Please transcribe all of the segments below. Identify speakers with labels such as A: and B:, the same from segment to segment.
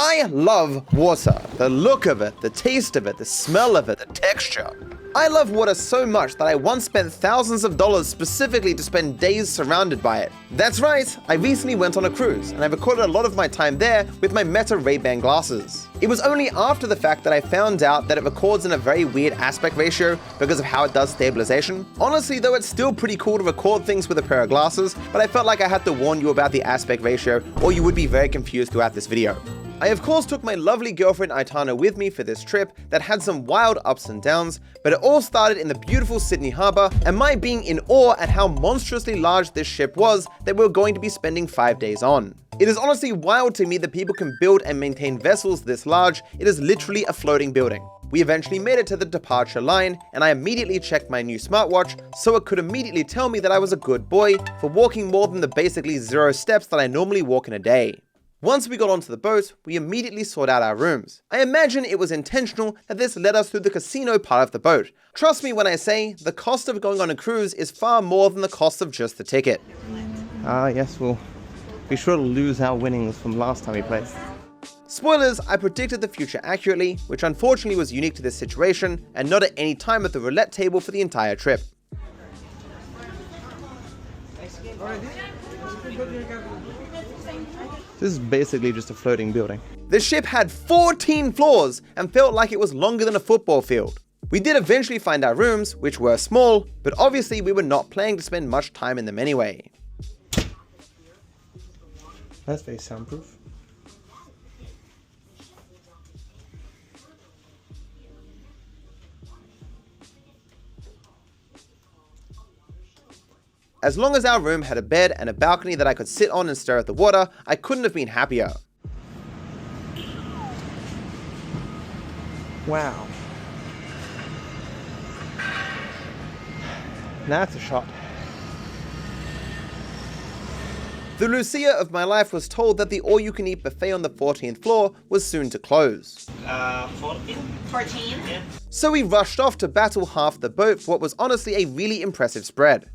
A: I love water. The look of it, the taste of it, the smell of it, the texture. I love water so much that I once spent thousands of dollars specifically to spend days surrounded by it. That's right, I recently went on a cruise, and I recorded a lot of my time there with my Meta Ray-Ban glasses. It was only after the fact that I found out that it records in a very weird aspect ratio because of how it does stabilization. Honestly though, it's still pretty cool to record things with a pair of glasses, but I felt like I had to warn you about the aspect ratio or you would be very confused throughout this video. I of course took my lovely girlfriend Aitana with me for this trip that had some wild ups and downs, but it all started in the beautiful Sydney Harbour and my being in awe at how monstrously large this ship was that we were going to be spending 5 days on. It is honestly wild to me that people can build and maintain vessels this large. It is literally a floating building. We eventually made it to the departure line, and I immediately checked my new smartwatch so it could immediately tell me that I was a good boy for walking more than the basically 0 steps that I normally walk in a day. Once we got onto the boat, we immediately sought out our rooms. I imagine it was intentional that this led us through the casino part of the boat. Trust me when I say, the cost of going on a cruise is far more than the cost of just the ticket.
B: Yes, we'll be sure to lose our winnings from last time we played.
A: Spoilers, I predicted the future accurately, which unfortunately was unique to this situation, and not at any time at the roulette table for the entire trip.
B: This is basically just a floating building.
A: The ship had 14 floors and felt like it was longer than a football field. We did eventually find our rooms, which were small, but obviously we were not planning to spend much time in them anyway.
B: That's very soundproof.
A: As long as our room had a bed and a balcony that I could sit on and stare at the water, I couldn't have been happier.
B: Wow. Now that's a shot.
A: The Lucia of my life was told that the all-you-can-eat buffet on the 14th floor was soon to close.
C: 14? Yeah.
A: So we rushed off to battle half the boat for what was honestly a really impressive spread.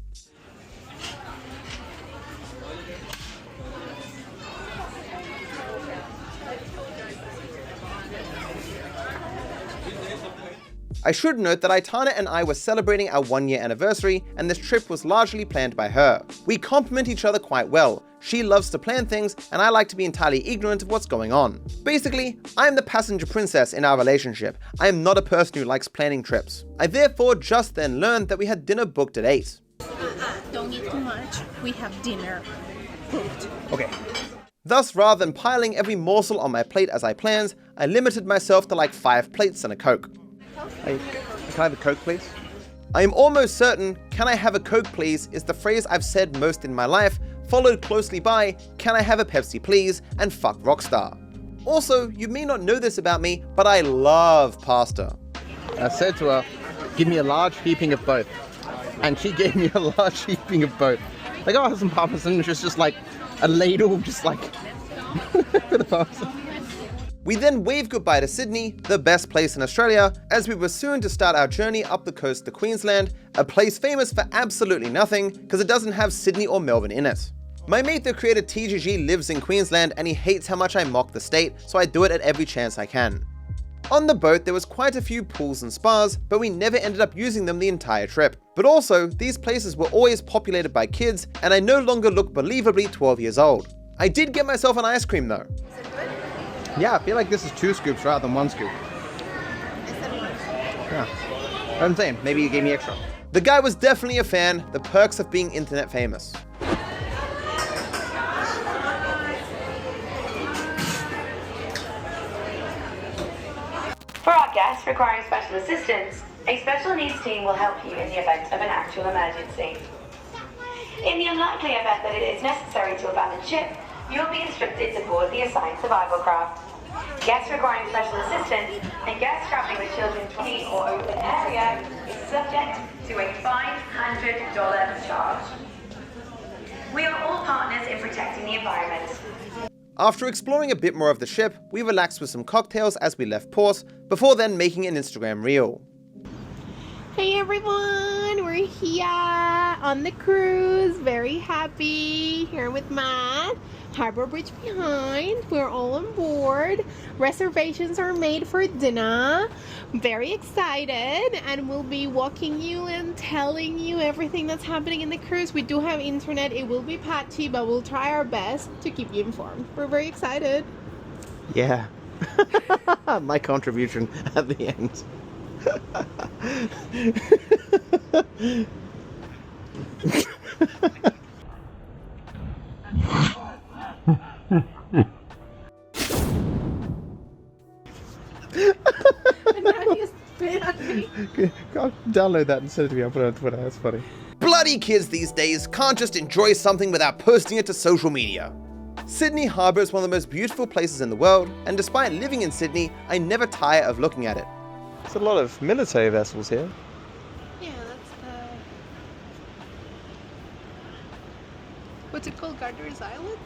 A: I should note that Aitana and I were celebrating our 1-year anniversary, and this trip was largely planned by her. We complement each other quite well. She loves to plan things, and I like to be entirely ignorant of what's going on. Basically, I am the passenger princess in our relationship. I am not a person who likes planning trips. I therefore just then learned that we had dinner booked at 8.
D: Don't eat too much. We have dinner booked.
B: Okay.
A: Thus, rather than piling every morsel on my plate as I planned, I limited myself to like 5 plates and a Coke.
B: Hey, can I have a Coke, please?
A: I am almost certain, "Can I have a Coke please?" is the phrase I've said most in my life, followed closely by, "Can I have a Pepsi please?" and "Fuck Rockstar." Also, you may not know this about me, but I love pasta.
B: I said to her, give me a large heaping of both. And she gave me a large heaping of both. Like, oh, I have some parmesan, which is just like a ladle, just like for the parmesan.
A: We then waved goodbye to Sydney, the best place in Australia, as we were soon to start our journey up the coast to Queensland, a place famous for absolutely nothing because it doesn't have Sydney or Melbourne in it. My mate the creator TGG lives in Queensland and he hates how much I mock the state, so I do it at every chance I can. On the boat there was quite a few pools and spas, but we never ended up using them the entire trip. But also, these places were always populated by kids and I no longer look believably 12 years old. I did get myself an ice cream though.
B: Yeah, I feel like this is 2 scoops rather than 1 scoop. Yeah. I'm saying, maybe you gave me extra.
A: The guy was definitely a fan, the perks of being internet famous.
E: For our guests requiring special assistance, a special needs team will help you in the event of an actual emergency. In the unlikely event that it is necessary to abandon ship, you will be instructed to board the assigned survival craft. Guests requiring special assistance and guests traveling with children in or open area is subject to a $500 charge. We are all partners in protecting the environment.
A: After exploring a bit more of the ship, we relaxed with some cocktails as we left port, before then making an Instagram reel.
D: Hey everyone, we're here on the cruise, very happy, here with my Harbor Bridge behind. We're all on board. Reservations are made for dinner. Very excited, and we'll be walking you and telling you everything that's happening in the cruise. We do have internet. It will be patchy, but we'll try our best to keep you informed. We're very excited.
B: Yeah. My contribution at the end.
D: And now you spit on me.
B: I'll download that and send it to me. I'll put it on Twitter. That's funny.
A: Bloody kids these days can't just enjoy something without posting it to social media. Sydney Harbour is one of the most beautiful places in the world, and despite living in Sydney, I never tire of looking at it.
B: There's a lot of military vessels here.
D: Yeah, that's the... What's it called? Gardner's Island?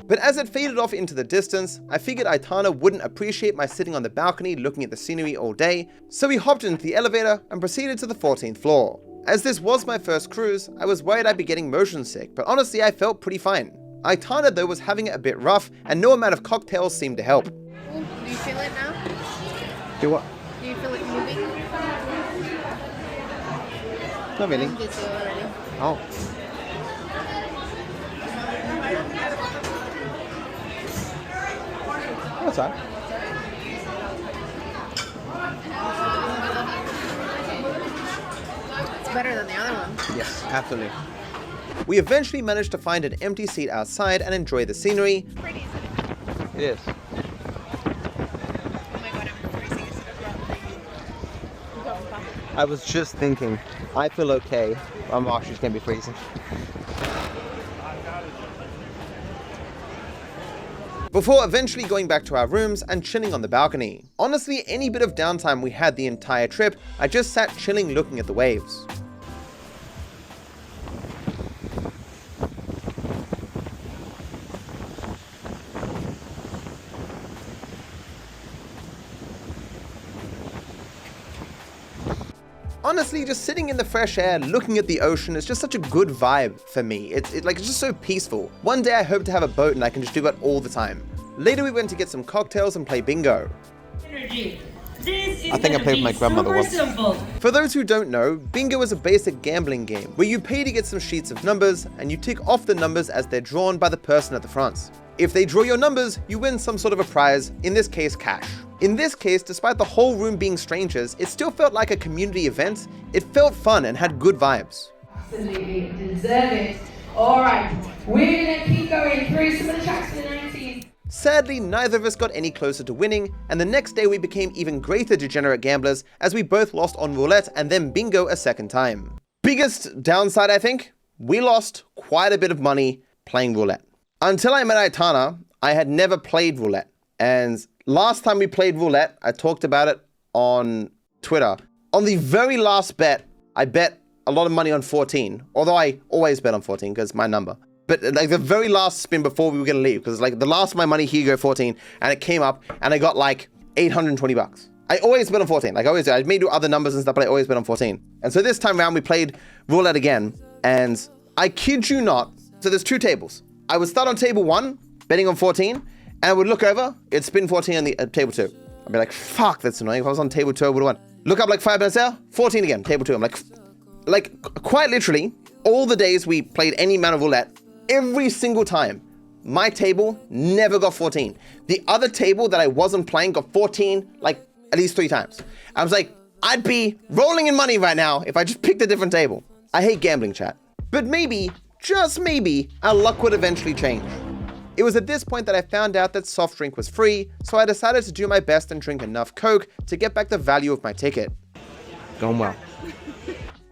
A: But as it faded off into the distance, I figured Aitana wouldn't appreciate my sitting on the balcony looking at the scenery all day, so we hopped into the elevator and proceeded to the 14th floor. As this was my first cruise, I was worried I'd be getting motion sick, but honestly I felt pretty fine. Aitana though was having it a bit rough, and no amount of cocktails seemed to help.
D: Do you feel it now?
B: Do what?
D: Do you feel it moving?
B: Not really.
D: Dizzy already.
B: Oh. What's that?
D: It's better than the other one.
B: Yes, absolutely.
A: We eventually managed to find an empty seat outside and enjoy the scenery.
D: Pretty, isn't it?
B: It is.
D: Oh my god, I'm freezing.
B: I was just thinking, I feel okay. I'm actually just gonna be freezing.
A: Before eventually going back to our rooms and chilling on the balcony. Honestly, any bit of downtime we had the entire trip, I just sat chilling looking at the waves. Honestly, just sitting in the fresh air, looking at the ocean is just such a good vibe for me. It's just so peaceful. One day I hope to have a boat and I can just do that all the time. Later we went to get some cocktails and play bingo.
C: I
B: think I played with my grandmother once.
A: For those who don't know, bingo is a basic gambling game where you pay to get some sheets of numbers and you tick off the numbers as they're drawn by the person at the front. If they draw your numbers, you win some sort of a prize, in this case cash. In this case, despite the whole room being strangers, it still felt like a community event. It felt fun and had good vibes.
F: Absolutely deserve it. Alright, we're gonna keep going through some of the tracks from the 90s.
A: Sadly, neither of us got any closer to winning, and the next day we became even greater degenerate gamblers as we both lost on roulette and then bingo a second time. Biggest downside, I think, we lost quite a bit of money playing roulette. Until I met Aitana, I had never played roulette, and last time we played roulette, I talked about it on Twitter. On the very last bet, I bet a lot of money on 14, although I always bet on 14 because it's my number. But like the very last spin before we were gonna leave, because like the last of my money, here you go 14, and it came up and I got like 820 bucks. I always bet on 14, like always. I may do other numbers and stuff, but I always bet on 14. And so this time around we played roulette again, and I kid you not, so there's two tables. I would start on table 1, betting on 14, and I would look over, it'd spin 14 on the table 2. I'd be like, fuck, that's annoying. If I was on table 2, I would have won. Look up like 5 minutes there, 14 again, table 2. I'm like quite literally, all the days we played any amount of roulette, every single time, my table never got 14. The other table that I wasn't playing got 14, like at least 3 times. I was like, I'd be rolling in money right now if I just picked a different table. I hate gambling, chat. But maybe, just maybe, our luck would eventually change. It was at this point that I found out that soft drink was free, so I decided to do my best and drink enough Coke to get back the value of my ticket.
B: Going well.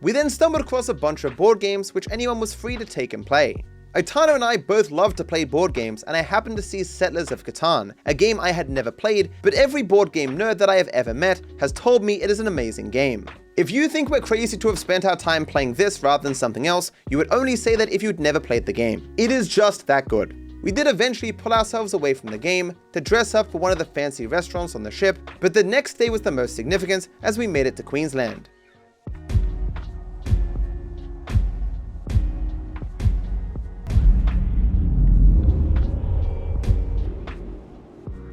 A: We then stumbled across a bunch of board games which anyone was free to take and play. Aitana and I both love to play board games, and I happened to see Settlers of Catan, a game I had never played, but every board game nerd that I have ever met has told me it is an amazing game. If you think we're crazy to have spent our time playing this rather than something else, you would only say that if you'd never played the game. It is just that good. We did eventually pull ourselves away from the game to dress up for one of the fancy restaurants on the ship, but the next day was the most significant as we made it to Queensland.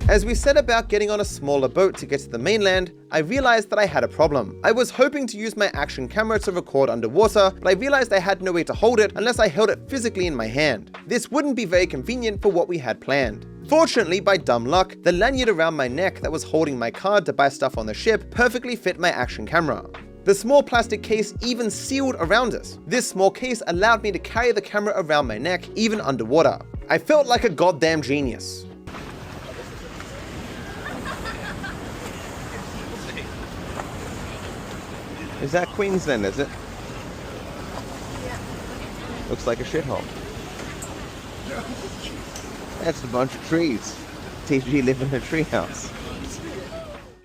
A: As we set about getting on a smaller boat to get to the mainland, I realized that I had a problem. I was hoping to use my action camera to record underwater, but I realized I had no way to hold it unless I held it physically in my hand. This wouldn't be very convenient for what we had planned. Fortunately, by dumb luck, the lanyard around my neck that was holding my card to buy stuff on the ship perfectly fit my action camera. The small plastic case even sealed around it. This small case allowed me to carry the camera around my neck even underwater. I felt like a goddamn genius. Is that Queensland, is it? Yeah. Looks like a shithole. That's a bunch of trees. TG live in a treehouse.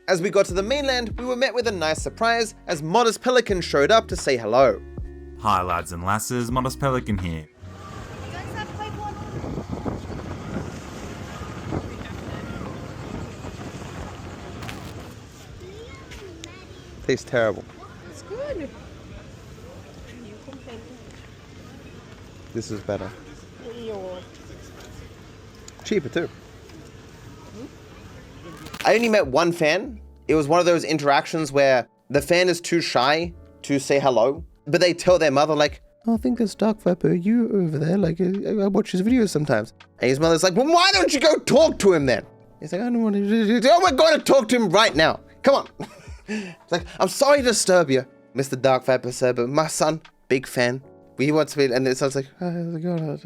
A: As we got to the mainland, we were met with a nice surprise as Modest Pelican showed up to say hello.
G: Hi lads and lasses, Modest Pelican here.
A: Tastes terrible.
D: It's good.
A: This is better. Cheaper too. I only met one fan. It was one of those interactions where the fan is too shy to say hello, but they tell their mother like, oh, I think there's DarkViperAU over there, like I watch his videos sometimes. And his mother's like, well, why don't you go talk to him then? He's like, I don't want to. Oh, we're going to talk to him right now. Come on. It's like, I'm sorry to disturb you, Mr. DarkViper said, but my son, big fan. He wants to be, and it sounds like, oh, God.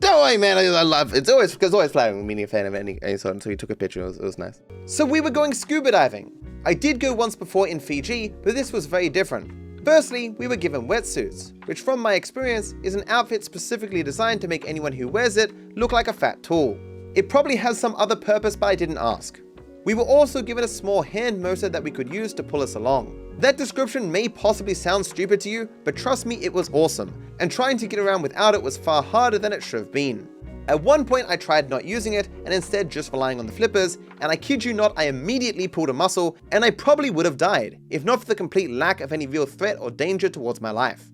A: Don't worry, man. I love it's always flattering with being a fan of any sort. And so he took a picture. It was nice. So we were going scuba diving. I did go once before in Fiji, but this was very different. Firstly, we were given wetsuits, which from my experience is an outfit specifically designed to make anyone who wears it look like a fat tool. It probably has some other purpose, but I didn't ask. We were also given a small hand motor that we could use to pull us along. That description may possibly sound stupid to you, but trust me, it was awesome, and trying to get around without it was far harder than it should have been. At one point I tried not using it and instead just relying on the flippers, and I kid you not, I immediately pulled a muscle and I probably would have died, if not for the complete lack of any real threat or danger towards my life.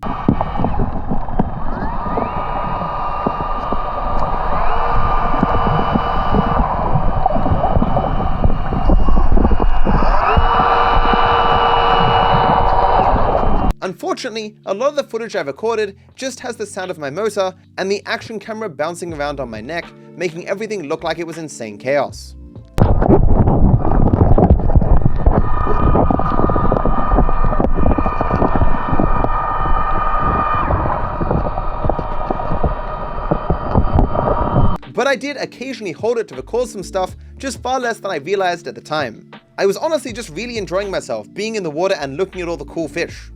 A: Unfortunately, a lot of the footage I've recorded just has the sound of my motor and the action camera bouncing around on my neck, making everything look like it was insane chaos. But I did occasionally hold it to record some stuff, just far less than I realized at the time. I was honestly just really enjoying myself, being in the water and looking at all the cool fish.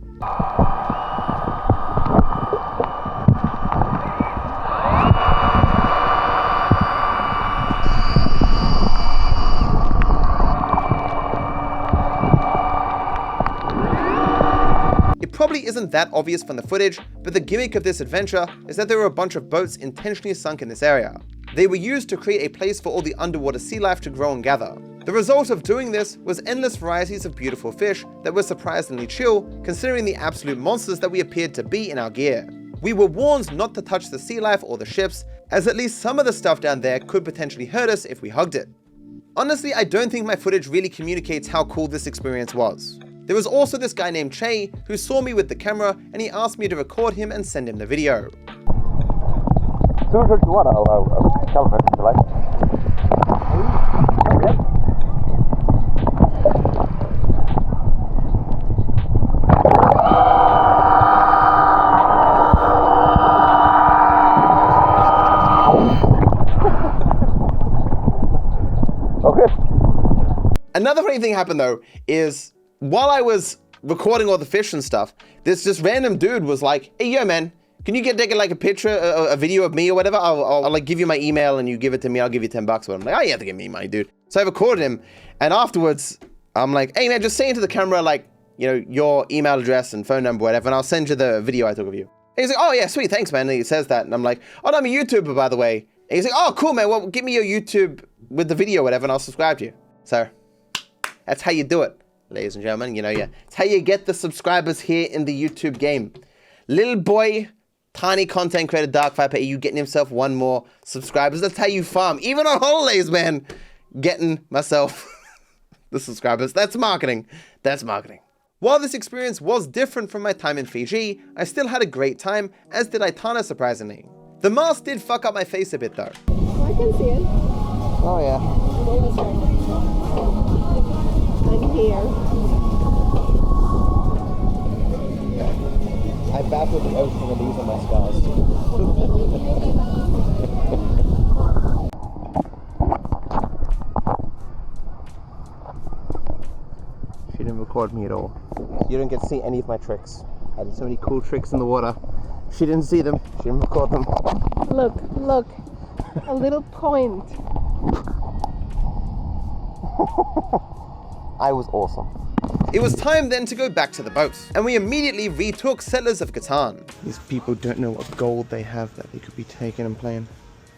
A: It probably isn't that obvious from the footage, but the gimmick of this adventure is that there were a bunch of boats intentionally sunk in this area. They were used to create a place for all the underwater sea life to grow and gather. The result of doing this was endless varieties of beautiful fish that were surprisingly chill, considering the absolute monsters that we appeared to be in our gear. We were warned not to touch the sea life or the ships, as at least some of the stuff down there could potentially hurt us if we hugged it. Honestly, I don't think my footage really communicates how cool this experience was. There was also this guy named Che who saw me with the camera and he asked me to record him and send him the video. Another funny thing happened though is while I was recording all the fish and stuff, this random dude was like, hey, yo man, can you take like a picture, a video of me or whatever? I'll like give you my email and you give it to me. I'll give you $10 or I'm like, oh, you have to give me money, dude. So I recorded him and afterwards I'm like, hey man, just say into the camera like, you know, your email address and phone number, whatever, and I'll send you the video I took of you. And he's like, oh yeah, sweet, thanks, man. And he says that, and I'm like, oh, no, I'm a YouTuber, by the way. And he's like, oh, cool, man. Well, give me your YouTube with the video, or whatever, and I'll subscribe to you. So that's how you do it, ladies and gentlemen. You know, yeah, it's how you get the subscribers here in the YouTube game. Little boy, tiny content creator DarkViperAU getting himself 1 more subscribers. That's how you farm, even on holidays, man. Getting myself the subscribers. That's marketing. That's marketing. While this experience was different from my time in Fiji, I still had a great time, as did Aitana, surprisingly. The mask did fuck up my face a bit though.
D: Oh, I can see it.
A: Oh yeah.
D: I'm here.
A: I battled the ocean and these are my scars. She didn't record me at all. You don't get to see any of my tricks. I did so many cool tricks in the water. She didn't see them. She didn't record them.
D: Look. A little point.
A: I was awesome. It was time then to go back to the boat, and we immediately retook Settlers of Catan. These people don't know what gold they have that they could be taking and playing.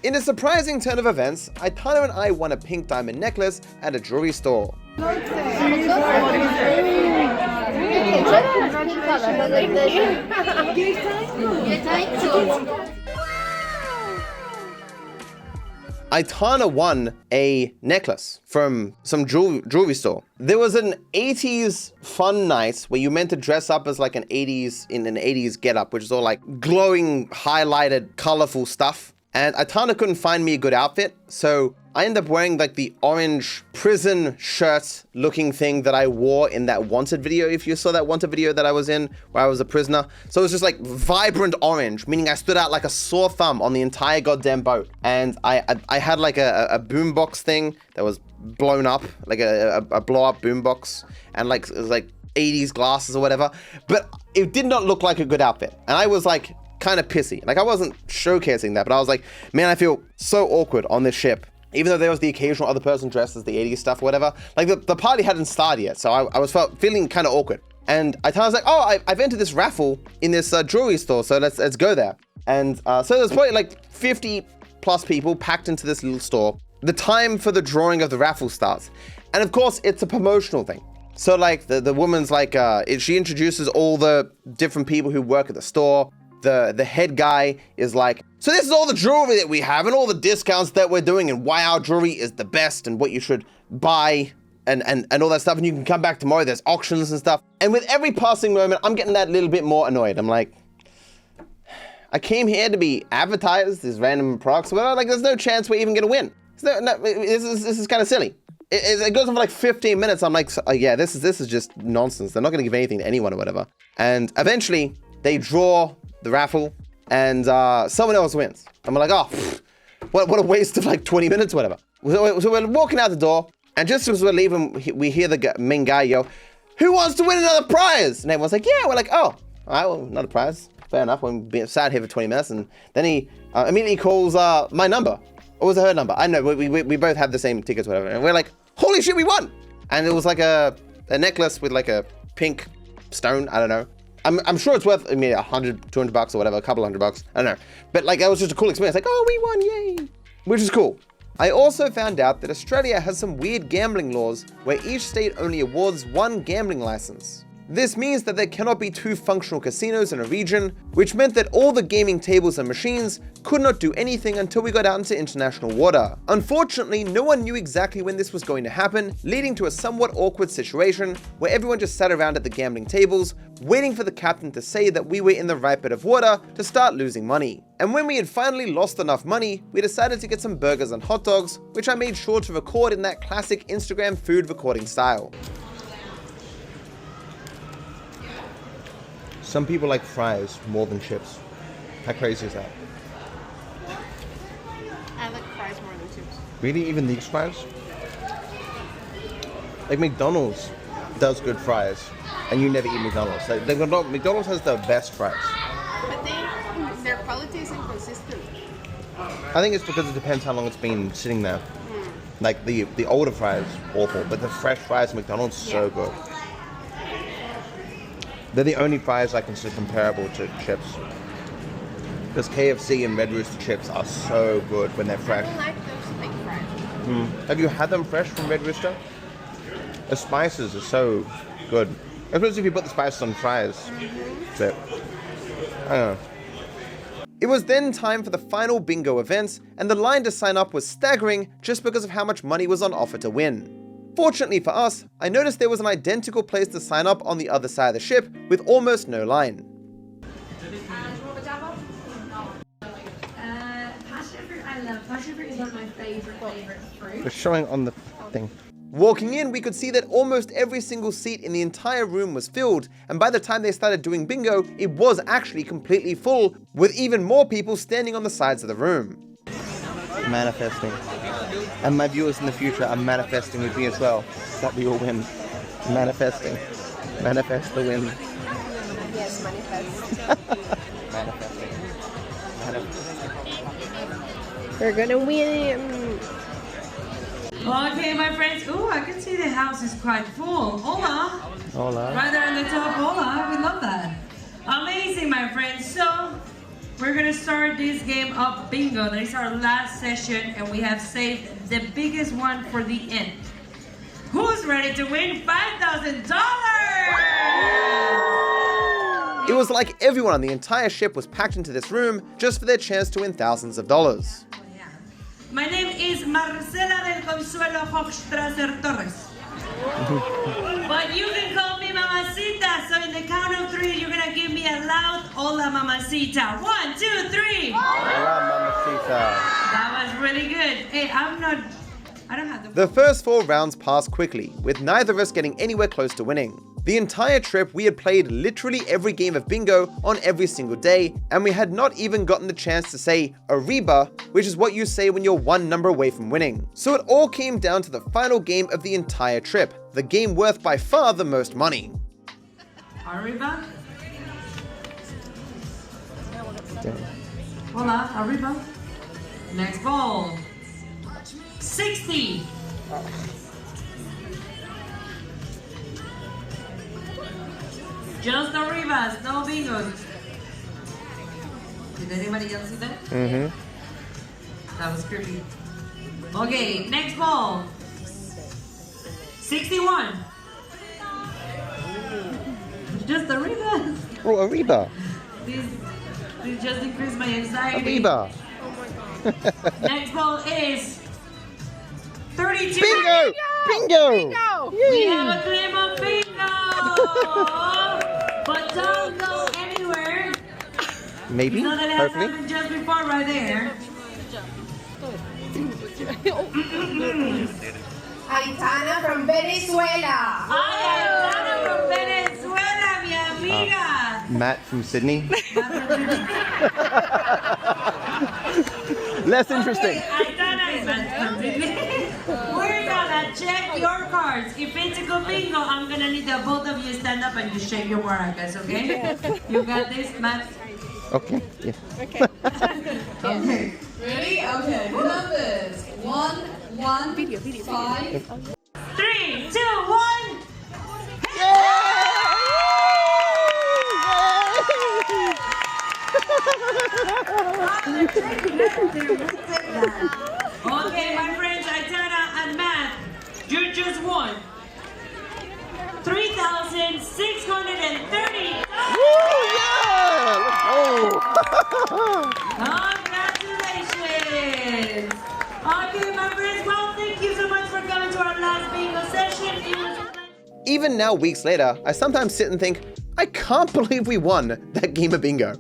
A: In a surprising turn of events, Aitana and I won a pink diamond necklace at a jewelry store. Aitana won a necklace from some jewelry store. There was an 80s fun night where you meant to dress up as like an 80s getup, which is all like glowing, highlighted, colorful stuff. And Aitana couldn't find me a good outfit, so I ended up wearing like the orange prison shirt looking thing that I wore in that Wanted video. If you saw that Wanted video that I was in where I was a prisoner. So it was just like vibrant orange, meaning I stood out like a sore thumb on the entire goddamn boat. And I had like a boombox thing that was blown up, like a blow up boombox, and like it was like 80s glasses or whatever. But it did not look like a good outfit. And I was like kind of pissy. Like I wasn't showcasing that, but I was like, man, I feel so awkward on this ship. Even though there was the occasional other person dressed as the 80s stuff, or whatever. Like the party hadn't started yet, so I was feeling kind of awkward. And I was like, oh, I've entered this raffle in this jewelry store, so let's go there. And so there's probably like 50 plus people packed into this little store. The time for the drawing of the raffle starts. And of course, it's a promotional thing. So like the woman's like, she introduces all the different people who work at the store. The head guy is like, so this is all the jewelry that we have and all the discounts that we're doing and why our jewelry is the best and what you should buy and all that stuff. And you can come back tomorrow, there's auctions and stuff. And with every passing moment, I'm getting that little bit more annoyed. I'm like, I came here to be advertised, these random products, well, like there's no chance we're even gonna win. This is kind of silly. It goes on for like 15 minutes. I'm like, oh, yeah, this is just nonsense. They're not gonna give anything to anyone or whatever. And eventually they draw the raffle, and someone else wins. I'm like, oh, what a waste of like 20 minutes, whatever. So we're walking out the door, and just as we're leaving, we hear the main guy yell, who wants to win another prize? And everyone's like, yeah. We're like, oh, all right, well, another prize. Fair enough. We've been sat here for 20 minutes, and then he immediately calls my number. Or was it her number? I don't know, we both have the same tickets, whatever. And we're like, holy shit, we won! And it was like a necklace with like a pink stone, I don't know. I'm sure it's worth, I mean, $100, $200 or whatever, a couple $100, I don't know. But like, that was just a cool experience. Like, oh, we won, yay. Which is cool. I also found out that Australia has some weird gambling laws where each state only awards 1 gambling license. This means that there cannot be 2 functional casinos in a region, which meant that all the gaming tables and machines could not do anything until we got out into international water. Unfortunately, no one knew exactly when this was going to happen, leading to a somewhat awkward situation where everyone just sat around at the gambling tables, waiting for the captain to say that we were in the right bit of water to start losing money. And when we had finally lost enough money, we decided to get some burgers and hot dogs, which I made sure to record in that classic Instagram food recording style. Some people like fries more than chips. How crazy is that?
D: I like fries more than chips.
A: Really? Even these fries? Like McDonald's does good fries, and you never eat McDonald's. Like, McDonald's has the best fries.
D: But their quality is inconsistent.
A: I think it's because it depends how long it's been sitting there. Like the older fries, awful, but the fresh fries at McDonald's, so good. They're the only fries I consider comparable to chips. Because KFC and Red Rooster chips are so good when they're fresh.
D: I like those things fresh.
A: Have you had them fresh from Red Rooster? The spices are so good. Especially if you put the spices on fries. So, I don't know. It was then time for the final bingo events, and the line to sign up was staggering just because of how much money was on offer to win. Fortunately for us, I noticed there was an identical place to sign up on the other side of the ship with almost no line.
F: Passion fruit, I love. Passion fruit is one of my favorite fruits.
B: It's showing on the thing.
A: Walking in, we could see that almost every single seat in the entire room was filled, and by the time they started doing bingo, it was actually completely full, with even more people standing on the sides of the room.
B: Manifesting. And my viewers in the future are manifesting with me as well, that we all win. Manifesting. Manifest the win.
D: Yes, manifest.
B: Manifesting.
D: We're gonna win.
H: Okay, my friends. Oh, I can see the house is quite full. Hola.
B: Hola.
H: Right there on the top. Hola. We love that. Amazing, my friends. So, we're going to start this game of bingo. That is our last session, and we have saved the biggest one for the end. Who's ready to win $5,000?
A: It was like everyone on the entire ship was packed into this room just for their chance to win thousands of dollars.
H: My name is Marcela del Consuelo Hochstrasser Torres. But you can call me Mamacita, so in the count of 3, you're gonna give me a loud hola Mamacita. 1, 2, 3.
B: Hola, Mamacita.
H: That was really good. Hey, I don't have
A: The first 4 rounds passed quickly, with neither of us getting anywhere close to winning. The entire trip, we had played literally every game of bingo on every single day, and we had not even gotten the chance to say Arriba, which is what you say when you're 1 number away from winning. So it all came down to the final game of the entire trip, the game worth by far the most money.
H: Arriba. Hola, Arriba. Next ball. 60. Just Arribas, no bingos. Did anybody else see that?
B: Mm-hmm.
H: That was creepy. Okay, next ball. 61. Just Arribas.
B: Oh, Arriba.
H: This just increased my anxiety.
B: Arriba.
H: Next ball is 32.
B: Bingo! Bingo!
H: We have a claim of bingo! But don't go anywhere.
B: Maybe,
H: You know that it has
B: hopefully.
H: happened just before right there.
F: Aitana from Venezuela.
H: Aitana from Venezuela, mi amiga.
B: Matt from Sydney. Less interesting.
H: Aitana is from Sydney. We're gonna check your cards. If it's a good bingo, I'm gonna need the both of you stand up and you shake your maracas, okay? You got this, Matt?
B: Okay, yeah.
H: Okay.
F: Ready? Okay. Numbers. 1, 1, 5.
H: 3, 2, 1. Okay, my friends, Aitana and Matt, you just won $3,630. Congratulations! Okay, my friends, well, thank you so much for coming to our last bingo session. It was a pleasure.
A: Even now, weeks later, I sometimes sit and think, I can't believe we won that game of bingo.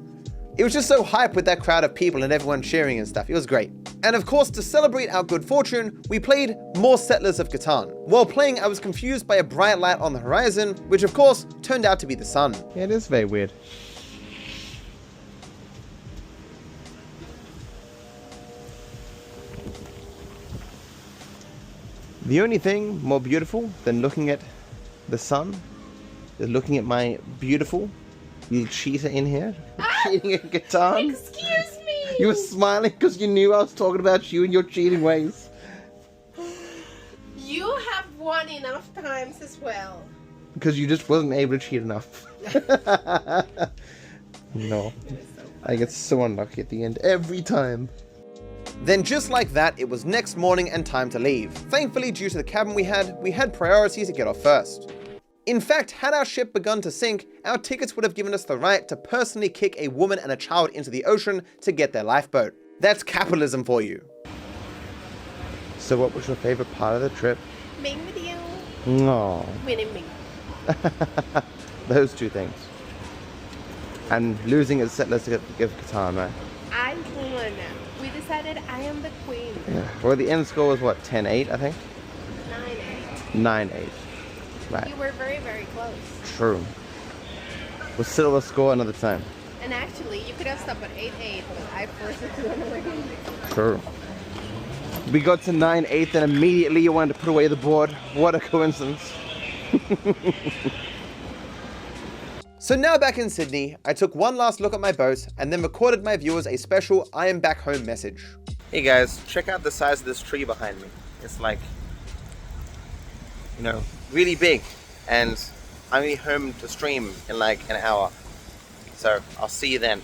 A: It was just so hype with that crowd of people and everyone cheering and stuff. It was great. And of course, to celebrate our good fortune, we played more Settlers of Catan. While playing, I was confused by a bright light on the horizon, which of course turned out to be the sun.
B: Yeah, it is very weird. The only thing more beautiful than looking at the sun is looking at my beautiful little cheetah in here, cheating at Catan.
D: Excuse me.
B: You were smiling because you knew I was talking about you and your cheating ways.
D: You have won enough times as well.
B: Because you just wasn't able to cheat enough. No. I get so unlucky at the end every time.
A: Then just like that, it was next morning and time to leave. Thankfully, due to the cabin we had priority to get off first. In fact, had our ship begun to sink, our tickets would have given us the right to personally kick a woman and a child into the ocean to get their lifeboat. That's capitalism for you.
B: So what was your favorite part of the trip?
D: Main video.
B: No.
D: Winning me.
B: Those two things. And losing at Settlers to give Katana.
D: I won. We decided I am the queen.
B: Yeah. Well, the end score was what, 10-8, I think?
D: 9-8.
B: 9-8. Right.
D: You were very, very close.
B: True. We'll settle the score another time.
D: And actually, you could have stopped at 8-8, but I forced it to run away.
B: True. We got to 9-8 and immediately you wanted to put away the board. What a coincidence.
A: So now back in Sydney, I took one last look at my boat and then recorded my viewers a special I am back home message.
B: Hey guys, check out the size of this tree behind me. It's like, you know, really big. And I'm gonna be home to stream in like an hour. So I'll see you then.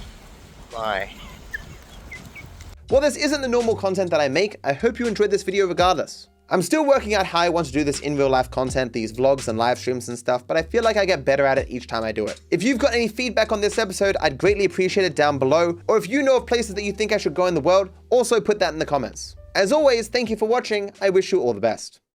B: Bye.
A: While this isn't the normal content that I make, I hope you enjoyed this video regardless. I'm still working out how I want to do this in real life content, these vlogs and live streams and stuff, but I feel like I get better at it each time I do it. If you've got any feedback on this episode, I'd greatly appreciate it down below, or if you know of places that you think I should go in the world, also put that in the comments. As always, thank you for watching, I wish you all the best.